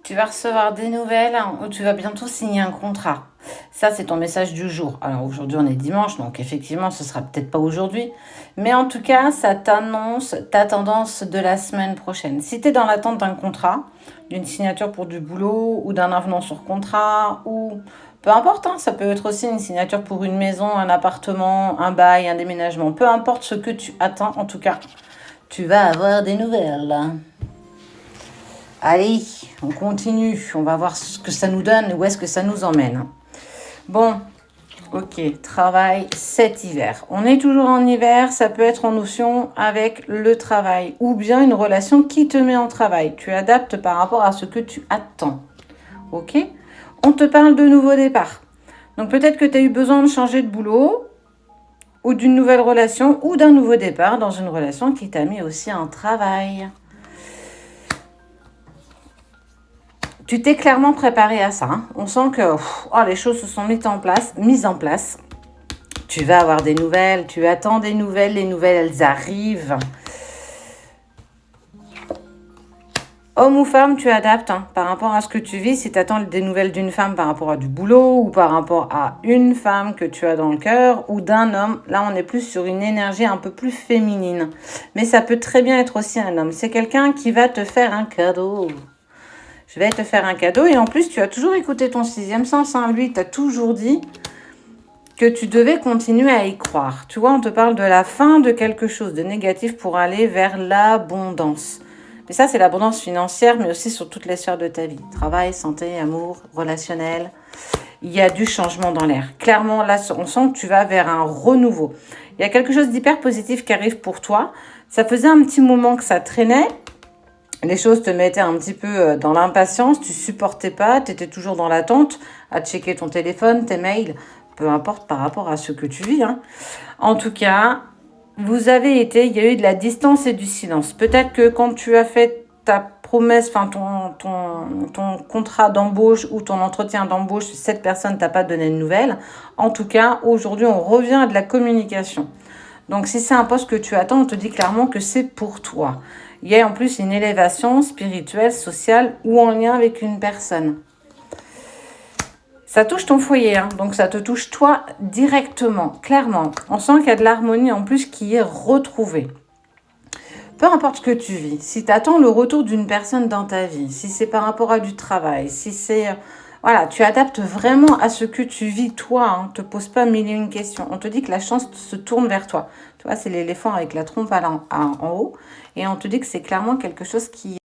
Tu vas recevoir des nouvelles ou tu vas bientôt signer un contrat. Ça, c'est ton message du jour. Alors aujourd'hui, on est dimanche, donc effectivement, ce sera peut-être pas aujourd'hui. Mais en tout cas, ça t'annonce ta tendance de la semaine prochaine. Si tu es dans l'attente d'un contrat, d'une signature pour du boulot ou d'un avenant sur contrat ou peu importe, hein, ça peut être aussi une signature pour une maison, un appartement, un bail, un déménagement. Peu importe ce que tu attends, en tout cas, tu vas avoir des nouvelles. Allez, on continue. On va voir ce que ça nous donne et où est-ce que ça nous emmène. Bon, ok, travail cet hiver. On est toujours en hiver, ça peut être en notion avec le travail ou bien une relation qui te met en travail. Tu adaptes par rapport à ce que tu attends. Ok? On te parle de nouveau départ. Donc peut-être que tu as eu besoin de changer de boulot ou d'une nouvelle relation ou d'un nouveau départ dans une relation qui t'a mis aussi en travail. Tu t'es clairement préparé à ça. Hein. On sent que les choses se sont mises en place. Tu vas avoir des nouvelles, tu attends des nouvelles, les nouvelles, elles arrivent. Homme ou femme, tu adaptes par rapport à ce que tu vis. Si tu attends des nouvelles d'une femme par rapport à du boulot ou par rapport à une femme que tu as dans le cœur ou d'un homme, là on est plus sur une énergie un peu plus féminine. Mais ça peut très bien être aussi un homme. C'est quelqu'un qui va te faire un cadeau. Je vais te faire un cadeau. Et en plus, tu as toujours écouté ton sixième sens. Hein. Lui, t'a toujours dit que tu devais continuer à y croire. Tu vois, on te parle de la fin de quelque chose de négatif pour aller vers l'abondance. Mais ça, c'est l'abondance financière, mais aussi sur toutes les sphères de ta vie. Travail, santé, amour, relationnel. Il y a du changement dans l'air. Clairement, là, on sent que tu vas vers un renouveau. Il y a quelque chose d'hyper positif qui arrive pour toi. Ça faisait un petit moment que ça traînait. Les choses te mettaient un petit peu dans l'impatience, tu supportais pas, tu étais toujours dans l'attente à checker ton téléphone, tes mails, peu importe par rapport à ce que tu vis. Hein. En tout cas, il y a eu de la distance et du silence. Peut-être que quand tu as fait ta promesse, enfin ton contrat d'embauche ou ton entretien d'embauche, cette personne t'a pas donné de nouvelles. En tout cas, aujourd'hui, on revient à de la communication. Donc, si c'est un poste que tu attends, on te dit clairement que c'est pour toi. Il y a en plus une élévation spirituelle, sociale ou en lien avec une personne. Ça touche ton foyer, hein, donc ça te touche toi directement, clairement. On sent qu'il y a de l'harmonie en plus qui est retrouvée. Peu importe ce que tu vis, si tu attends le retour d'une personne dans ta vie, si c'est par rapport à du travail, si c'est... Voilà, tu adaptes vraiment à ce que tu vis toi. Hein, te pose pas mille et une questions. On te dit que la chance se tourne vers toi. Tu vois, c'est l'éléphant avec la trompe en haut. Et on te dit que c'est clairement quelque chose qui